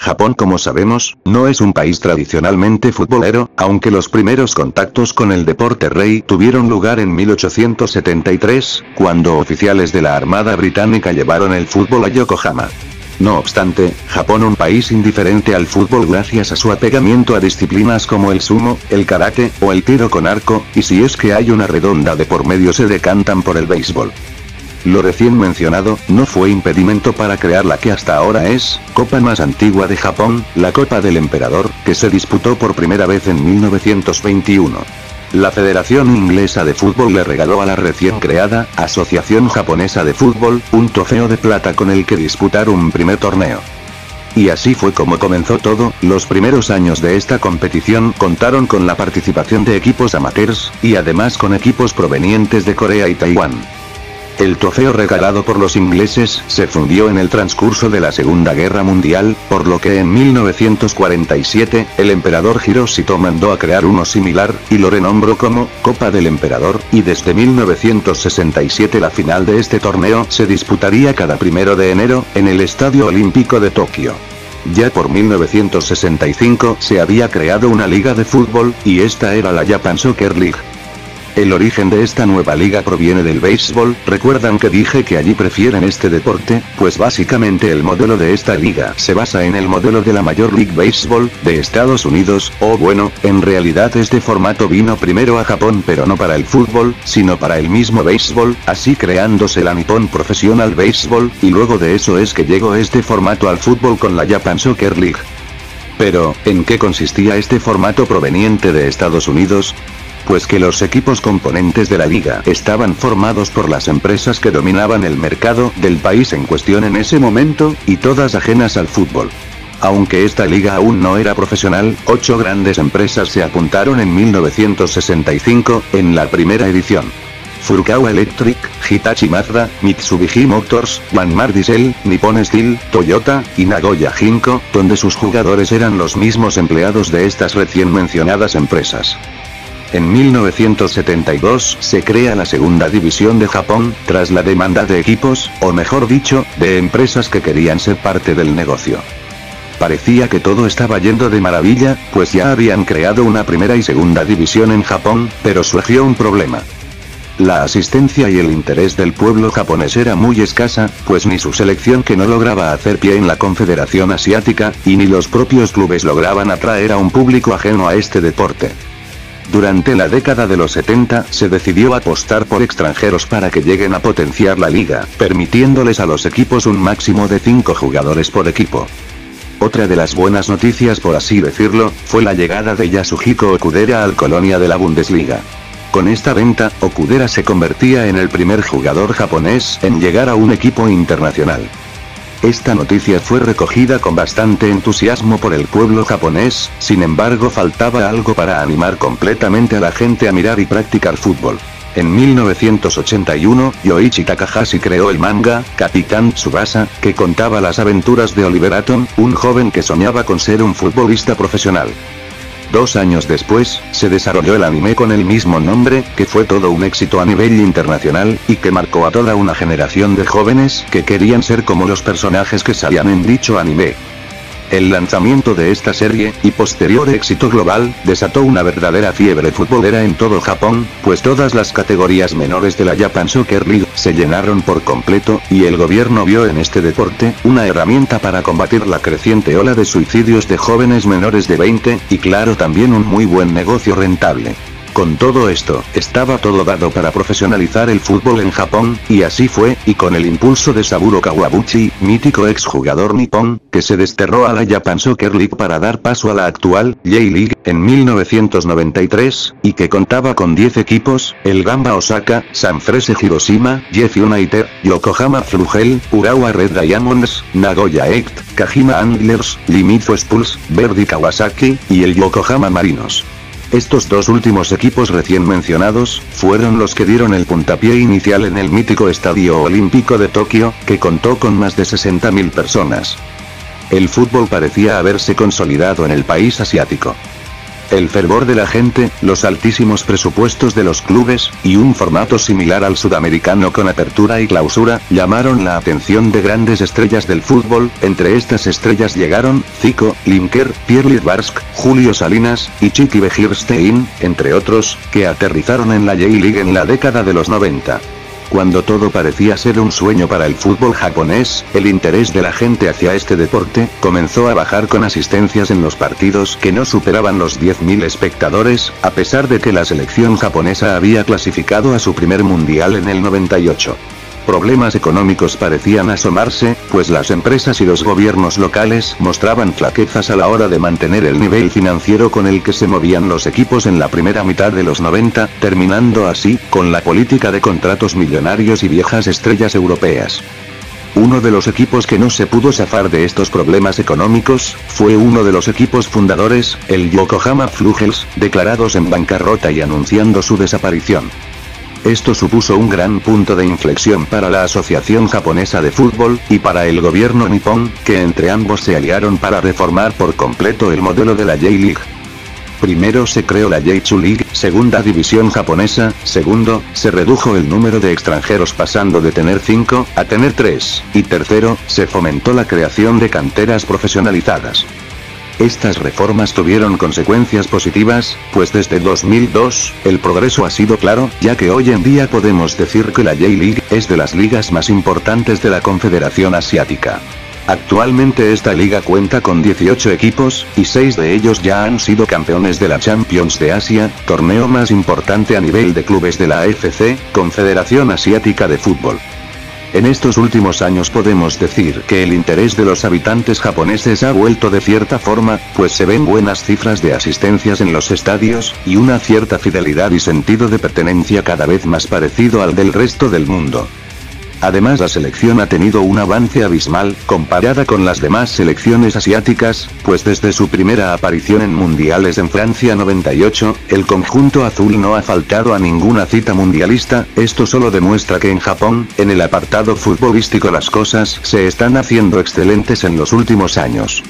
Japón, como sabemos, no es un país tradicionalmente futbolero, aunque los primeros contactos con el deporte rey tuvieron lugar en 1873, cuando oficiales de la Armada Británica llevaron el fútbol a Yokohama. No obstante, Japón, un país indiferente al fútbol gracias a su apegamiento a disciplinas como el sumo, el karate, o el tiro con arco, y si es que hay una redonda de por medio se decantan por el béisbol. Lo recién mencionado, no fue impedimento para crear la que hasta ahora es, copa más antigua de Japón, la Copa del Emperador, que se disputó por primera vez en 1921. La Federación Inglesa de Fútbol le regaló a la recién creada, Asociación Japonesa de Fútbol, un trofeo de plata con el que disputar un primer torneo. Y así fue como comenzó todo. Los primeros años de esta competición contaron con la participación de equipos amateurs, y además con equipos provenientes de Corea y Taiwán. El trofeo regalado por los ingleses se fundió en el transcurso de la Segunda Guerra Mundial, por lo que en 1947, el emperador Hirohito mandó a crear uno similar, y lo renombró como Copa del Emperador, y desde 1967 la final de este torneo se disputaría cada 1 de enero, en el Estadio Olímpico de Tokio. Ya por 1965 se había creado una liga de fútbol, y esta era la Japan Soccer League. El origen de esta nueva liga proviene del béisbol. ¿Recuerdan que dije que allí prefieren este deporte? Pues básicamente el modelo de esta liga se basa en el modelo de la Major League Baseball, de Estados Unidos, o bueno, en realidad este formato vino primero a Japón pero no para el fútbol, sino para el mismo béisbol, así creándose la Nippon Professional Baseball, y luego de eso es que llegó este formato al fútbol con la Japan Soccer League. Pero, ¿en qué consistía este formato proveniente de Estados Unidos? Pues que los equipos componentes de la liga estaban formados por las empresas que dominaban el mercado del país en cuestión en ese momento, y todas ajenas al fútbol. Aunque esta liga aún no era profesional, 8 grandes empresas se apuntaron en 1965, en la primera edición. Furukawa Electric, Hitachi Mazda, Mitsubishi Motors, Yanmar Diesel, Nippon Steel, Toyota, y Nagoya Jinko, donde sus jugadores eran los mismos empleados de estas recién mencionadas empresas. En 1972 se crea la segunda división de Japón, tras la demanda de equipos, o mejor dicho, de empresas que querían ser parte del negocio. Parecía que todo estaba yendo de maravilla, pues ya habían creado una primera y segunda división en Japón, pero surgió un problema. La asistencia y el interés del pueblo japonés era muy escasa, pues ni su selección, que no lograba hacer pie en la Confederación Asiática, y ni los propios clubes lograban atraer a un público ajeno a este deporte. Durante la década de los 70 se decidió apostar por extranjeros para que lleguen a potenciar la liga, permitiéndoles a los equipos un máximo de 5 jugadores por equipo. Otra de las buenas noticias, por así decirlo, fue la llegada de Yasuhiko Okudera al Colonia de la Bundesliga. Con esta venta, Okudera se convertía en el primer jugador japonés en llegar a un equipo internacional. Esta noticia fue recogida con bastante entusiasmo por el pueblo japonés, sin embargo faltaba algo para animar completamente a la gente a mirar y practicar fútbol. En 1981, Yoichi Takahashi creó el manga, Capitán Tsubasa, que contaba las aventuras de Oliver Atom, un joven que soñaba con ser un futbolista profesional. 2 años después, se desarrolló el anime con el mismo nombre, que fue todo un éxito a nivel internacional, y que marcó a toda una generación de jóvenes que querían ser como los personajes que salían en dicho anime. El lanzamiento de esta serie, y posterior éxito global, desató una verdadera fiebre futbolera en todo Japón, pues todas las categorías menores de la Japan Soccer League se llenaron por completo, y el gobierno vio en este deporte una herramienta para combatir la creciente ola de suicidios de jóvenes menores de 20, y claro, también un muy buen negocio rentable. Con todo esto, estaba todo dado para profesionalizar el fútbol en Japón, y así fue, y con el impulso de Saburo Kawabuchi, mítico exjugador nipón, que se desterró a la Japan Soccer League para dar paso a la actual J-League en 1993, y que contaba con 10 equipos: el Gamba Osaka, Sanfrecce Hiroshima, Jeff United, Yokohama Flugel, Urawa Red Diamonds, Nagoya Ect, Kashima Antlers, Limit Spurs, Verdy Kawasaki, y el Yokohama Marinos. Estos 2 últimos equipos recién mencionados, fueron los que dieron el puntapié inicial en el mítico Estadio Olímpico de Tokio, que contó con más de 60.000 personas. El fútbol parecía haberse consolidado en el país asiático. El fervor de la gente, los altísimos presupuestos de los clubes, y un formato similar al sudamericano con apertura y clausura, llamaron la atención de grandes estrellas del fútbol. Entre estas estrellas llegaron Zico, Lineker, Pierre Littbarski, Julio Salinas, y Chiqui Begiristain, entre otros, que aterrizaron en la J-League en la década de los 90. Cuando todo parecía ser un sueño para el fútbol japonés, el interés de la gente hacia este deporte comenzó a bajar con asistencias en los partidos que no superaban los 10.000 espectadores, a pesar de que la selección japonesa había clasificado a su primer mundial en el 98. Problemas económicos parecían asomarse, pues las empresas y los gobiernos locales mostraban flaquezas a la hora de mantener el nivel financiero con el que se movían los equipos en la primera mitad de los 90, terminando así con la política de contratos millonarios y viejas estrellas europeas. Uno de los equipos que no se pudo zafar de estos problemas económicos, fue uno de los equipos fundadores, el Yokohama Flugels, declarados en bancarrota y anunciando su desaparición. Esto supuso un gran punto de inflexión para la Asociación Japonesa de Fútbol, y para el gobierno nipón, que entre ambos se aliaron para reformar por completo el modelo de la J-League. Primero se creó la J2 League, segunda división japonesa. Segundo, se redujo el número de extranjeros pasando de tener 5 a tener 3, y tercero, se fomentó la creación de canteras profesionalizadas. Estas reformas tuvieron consecuencias positivas, pues desde 2002, el progreso ha sido claro, ya que hoy en día podemos decir que la J-League es de las ligas más importantes de la Confederación Asiática. Actualmente esta liga cuenta con 18 equipos, y 6 de ellos ya han sido campeones de la Champions de Asia, torneo más importante a nivel de clubes de la AFC, Confederación Asiática de Fútbol. En estos últimos años podemos decir que el interés de los habitantes japoneses ha vuelto de cierta forma, pues se ven buenas cifras de asistencias en los estadios, y una cierta fidelidad y sentido de pertenencia cada vez más parecido al del resto del mundo. Además, la selección ha tenido un avance abismal, comparada con las demás selecciones asiáticas, pues desde su primera aparición en mundiales en Francia 98, el conjunto azul no ha faltado a ninguna cita mundialista. Esto solo demuestra que en Japón, en el apartado futbolístico las cosas se están haciendo excelentes en los últimos años.